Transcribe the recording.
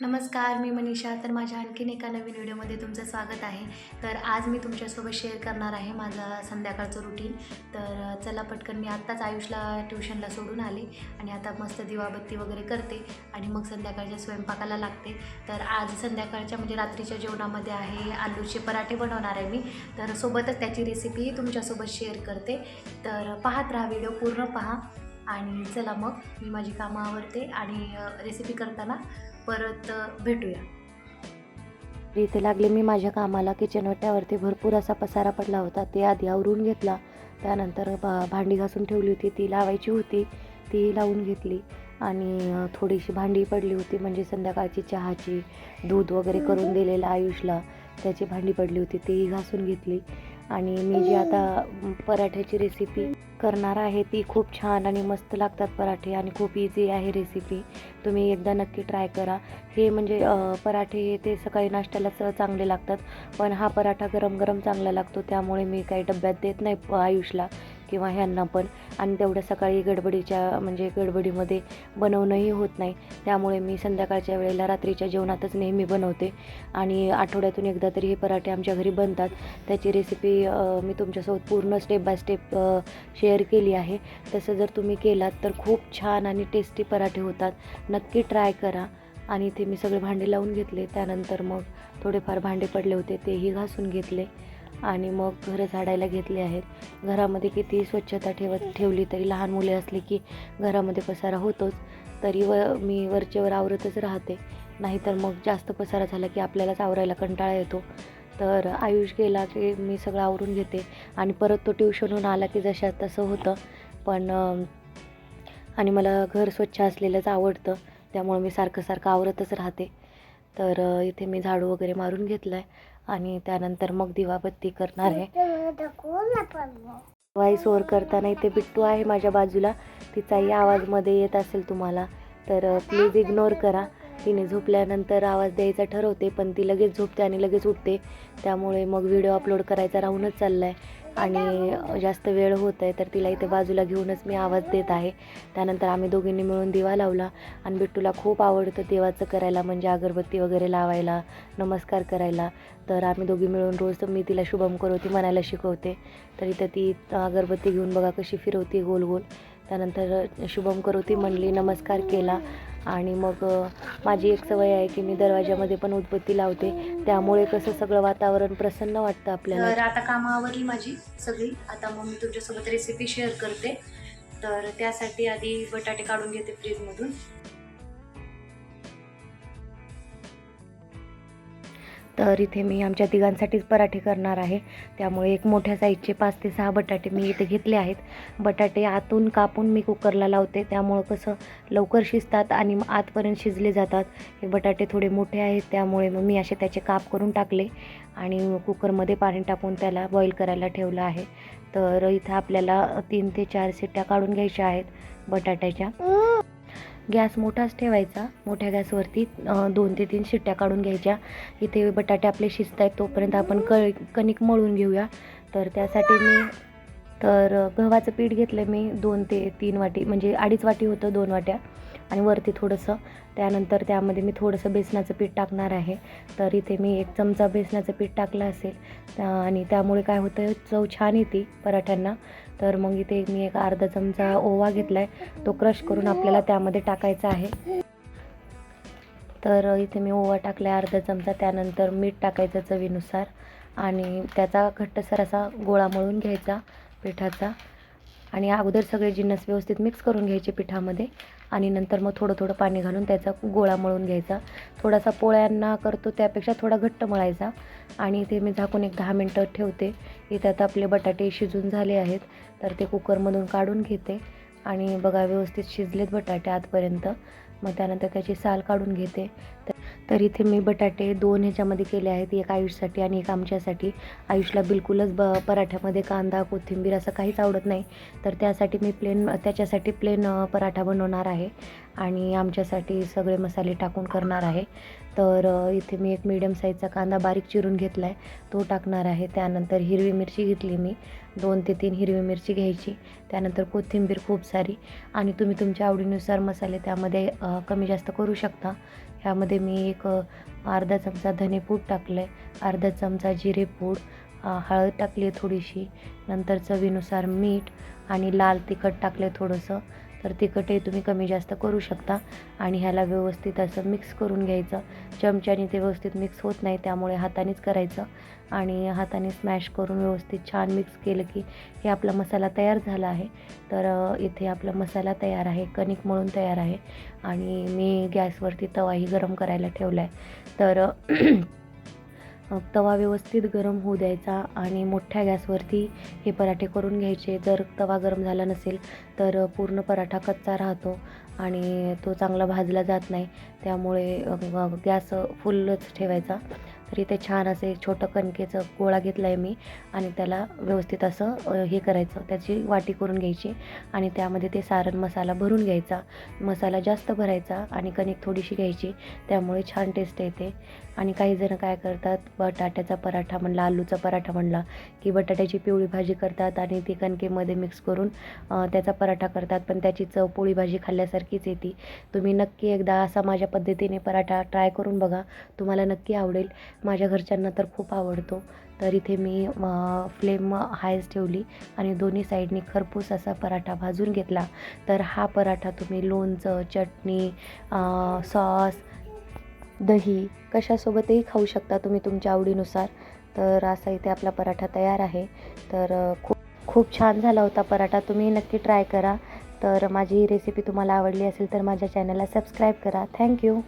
नमस्कार, मी मनीषा. तर माझ्या आणखीन एका नवीन व्हिडिओमध्ये तुमचं स्वागत आहे. तर आज मी तुमच्यासोबत शेअर करणार आहे माझा संध्याकाळचं रुटीन. तर चला पटकन मी आत्ताच आयुषला ट्युशनला सोडून आले आणि आता मस्त दिवाबत्ती वगैरे करते आणि मग संध्याकाळच्या स्वयंपाकाला लागते. तर आज संध्याकाळच्या म्हणजे रात्रीच्या जेवणामध्ये आहे आलूचे पराठे बनवणार आहे मी. तर सोबतच त्याची रेसिपी तुमच्यासोबत शेअर करते. तर पाहत राहा, व्हिडिओ पूर्ण पहा आणि चला मग मी माझी कामं आवरते आणि रेसिपी करताना परत भेटूया. इथे लागले मी माझ्या कामाला. किचन ओट्यावरती भरपूर असा पसारा पडला होता, ते आधी आवरून घेतला. त्यानंतर भांडी घासून ठेवली होती, ती लावायची होती, ती लावून घेतली. आणि थोडीशी भांडी पडली होती, म्हणजे संध्याकाळची चहाची, दूध वगैरे करून दिलेलं आयुषला, त्याची भांडी पडली होती, तीही घासून घेतली. आणि मी जी आता पराठ्याची रेसिपी करणार आहे ती खूप छान आणि मस्त लागतात पराठे, आणि खूप इझी आहे रेसिपी. तुम्ही एकदा नक्की ट्राय करा. हे म्हणजे पराठे हे ते सकाळी नाश्त्यालाच चांगले लागतात, पण हा पराठा गरम गरम चांगला लागतो, त्यामुळे मी काही डब्यात देत नाही आयुषला किंवा ह्यांना पण. आणि तेवढं सकाळी गडबडीमध्ये बनवणंही होत नाही, त्यामुळे मी संध्याकाळच्या वेळेला रात्रीच्या जेवणातच नेहमी बनवते. आणि आठवड्यातून एकदा तरी हे पराठे आमच्या घरी बनतात. त्याची रेसिपी मी तुमच्यासोबत पूर्ण स्टेप बाय स्टेप शेअर केली आहे. तसं जर तुम्ही केलात तर खूप छान आणि टेस्टी पराठे होतात. नक्की ट्राय करा. आणि इथे मी सगळे भांडे लावून घेतले. त्यानंतर मग थोडेफार भांडे पडले होते, तेही घासून घेतले. आणि मग घरं झाडायला घेतले आहेत. घरामध्ये किती स्वच्छता ठेवली तरी, लहान मुले असली की घरामध्ये पसारा होतोच. तरी मी वरचेवर आवरतच राहते, नाहीतर मग जास्त पसारा झाला की आपल्यालाच आवरायला कंटाळा येतो. तर आयुष गेला की मी सगळं आवरून घेते, आणि परत तो ट्युशनहून आला की जशा तसं होतं. पण आणि मला घर स्वच्छ असलेलंच आवडतं, त्यामुळे मी सारखं आवरतच राहते. तर इथे मी झाडू वगैरे मारून घेतला आहे, आणि त्यानंतर मग दिवाबत्ती करणार आहे. व्हॉइस ओव्हर करताना इथे बिट्टू आहे माझ्या बाजूला, तिचाही आवाज मध्ये येत असेल तुम्हाला, तर प्लीज इग्नोर करा. तिने झोपल्यानंतर आवाज द्यायचा ठरवते, पण ती लगेच झोपते आणि लगेच उठते, त्यामुळे मग व्हिडिओ अपलोड करायचा राहूनच चालला आहे. आणि जास्त वेळ होत आहे, तर तिला इथे बाजूला घेऊनच मी आवाज देत आहे. त्यानंतर आम्ही दोघींनी मिळून दिवा लावला. आणि बिट्टूला खूप आवडतं देवाचं करायला, म्हणजे अगरबत्ती वगैरे लावायला, नमस्कार करायला. तर आम्ही दोघी मिळून रोज मी तिला शुभम करोती म्हणायला शिकवते. तर इथं ती अगरबत्ती घेऊन बघा कशी फिरवते गोल गोल. त्यानंतर शुभम करोती म्हणली, नमस्कार केला. आणि मग माझी एक सवय आहे की मी दरवाजामध्ये पण उदबत्ती लावते, त्यामुळे कसं सगळं वातावरण प्रसन्न वाटतं आपल्याला. तर आता कामं आवरली माझी सगळी. आता मग मी तुमच्यासोबत रेसिपी शेअर करते. तर त्यासाठी आधी बटाटे काढून घेते फ्रीजमधून. तर इथे मी आमच्या तिघांसाठीच पराठे करणार आहे, त्यामुळे एक मोठ्या साईजचे 5 ते 6 बटाटे मी इथे घेतले आहेत. बटाटे आतून कापून मी कुकरला लावते, त्यामुळं कसं लवकर शिजतात आणि आतपर्यंत शिजले जातात. हे बटाटे थोडे मोठे आहेत, त्यामुळे मग मी असे त्याचे काप करून टाकले आणि कुकरमध्ये पाणी टाकून त्याला बॉईल करायला ठेवलं आहे. तर इथं आपल्याला 3 ते 4 शिट्ट्या काढून घ्यायच्या आहेत बटाट्याच्या. गॅस मोठाच ठेवायचा, मोठ्या गॅसवरती 2 ते 3 शिट्ट्या काढून घ्यायच्या. इथे बटाटे आपले शिजत आहेत तोपर्यंत आपण कणिक मळून घेऊया. तर त्यासाठी मी गव्हाचं पीठ घेतलं मी 2 ते 3 वाटी, म्हणजे 2.5 वाटी होतं, 2 वाट्या. आणि वरती थोडंसं, त्यानंतर त्यामध्ये मी थोडंसं बेसनाचं पीठ टाकणार आहे. तर इथे मी 1 चमचा बेसनाचं पीठ टाकलं असेल, आणि त्यामुळे काय होतं, चव छान येते पराठ्यांना. तर मग इथे मी एक अर्धा चमचा ओवा घेतला आहे, तो क्रश करून आपल्याला त्यामध्ये टाकायचा आहे. तर इथे मी ओवा टाकला आहे अर्धा चमचा. त्यानंतर मीठ टाकायचं चवीनुसार, आणि त्याचा घट्टसर असा गोळा मळून घ्यायचा पिठाचा. आणि अगोदर सगळे जिन्नस व्यवस्थित मिक्स करून घ्यायचे पिठामध्ये, आणि नंतर मग थोडं थोडं पाणी घालून त्याचा गोळा मळून घ्यायचा. थोडासा पोळ्यांना करतो त्यापेक्षा थोडा घट्ट मळायचा. आणि इथे मी झाकून एक 10 मिनटं ठेवते. इथे आता आपले बटाटे शिजून झाले आहेत, तर ते कुकरमधून काढून घेते. आणि बघा व्यवस्थित शिजलेत बटाटे आतपर्यंत. मग त्यानंतर त्याची साल काढून घेते. तर इथे मी बटाटे 2 ह्याच्यामध्ये केले आहेत, एक आयुषसाठी आणि एक आमच्यासाठी. आयुषला बिलकुलच पराठ्यामध्ये कांदा कोथिंबीर असं काहीच आवडत नाही, तर त्याच्यासाठी प्लेन पराठा बनवणार आहे, आणि आमच्यासाठी सगळे मसाले टाकून करणार आहे. तर इथे मी एक मीडियम साईजचा कांदा बारीक चिरून घेतला आहे, तो टाकणार आहे. त्यानंतर हिरवी मिरची घेतली मी, 2 ते 3 हिरवी मिरची घ्यायची. त्यानंतर कोथिंबीर खूप सारी, आणि तुम्ही तुमच्या आवडीनुसार मसाले त्यामध्ये कमी जास्त करू शकता. ह्यामध्ये मी एक अर्धा चमचा धनेपूड टाकलं आहे, अर्धा चमचा जिरेपूड, हळद टाकली आहे थोडीशी, नंतर चवीनुसार मीठ आणि लाल तिखट टाकलं आहे थोडंसं. तर तिखटही तुम्ही कमी जास्त करू शकता आणि ह्याला व्यवस्थित असं मिक्स करून घ्यायचं. चमच्याने ते व्यवस्थित मिक्स होत नाही, त्यामुळे हातानेच करायचं आणि हाताने स्मॅश करून व्यवस्थित छान मिक्स केलं की हे आपला मसाला तयार झाला आहे. तर इथे आपला मसाला तयार आहे, कणिक मळून तयार आहे आणि मी गॅसवरती तवाही गरम करायला ठेवला आहे. तर तवा व्यवस्थित गरम होऊ द्यायचा आणि मोठ्या गॅसवरती हे पराठे करून घ्यायचे. जर तवा गरम झाला नसेल तर पूर्ण पराठा कच्चा राहतो आणि तो चांगला भाजला जात नाही, त्यामुळे गॅस फुलच ठेवायचा. तर इथे छान असं एक छोटं कणकेचं गोळा घेतला आहे मी आणि त्याला व्यवस्थित असं हे करायचं, त्याची वाटी करून घ्यायची आणि त्यामध्ये ते सारण मसाला भरून घ्यायचा. मसाला जास्त भरायचा आणि कणिक थोडीशी घ्यायची, त्यामुळे छान टेस्ट येते. आणि काही जण काय करतात, बटाट्याचा पराठा म्हणला, आलूचा पराठा म्हणला की बटाट्याची पिवळी भाजी करतात आणि ती कणकेमध्ये मिक्स करून त्याचा पराठा करतात, पण त्याची चव पोळी भाजी खाल्ल्यासारखीच येते. तुम्ही नक्की एकदा असा माझ्या पद्धतीने पराठा ट्राय करून बघा, तुम्हाला नक्की आवडेल. माझ्या घरच्यांना तर खूप आवडतो. तर इथे मी फ्लेम हायच ठेवली आणि दोन्ही साईडनी खरपूस असा पराठा भाजून घेतला. तर हा पराठा तुम्ही लोणचं, चटणी, सॉस, दही कशासोबतही खाऊ शकता तुम्ही तुमच्या आवडीनुसार. तर असा इथे आपला पराठा तयार आहे. तर खूप छान झाला होता पराठा, तुम्ही नक्की ट्राय करा. तर माझी ही रेसिपी तुम्हाला आवडली असेल तर माझ्या चॅनलला सबस्क्राईब करा. थँक्यू.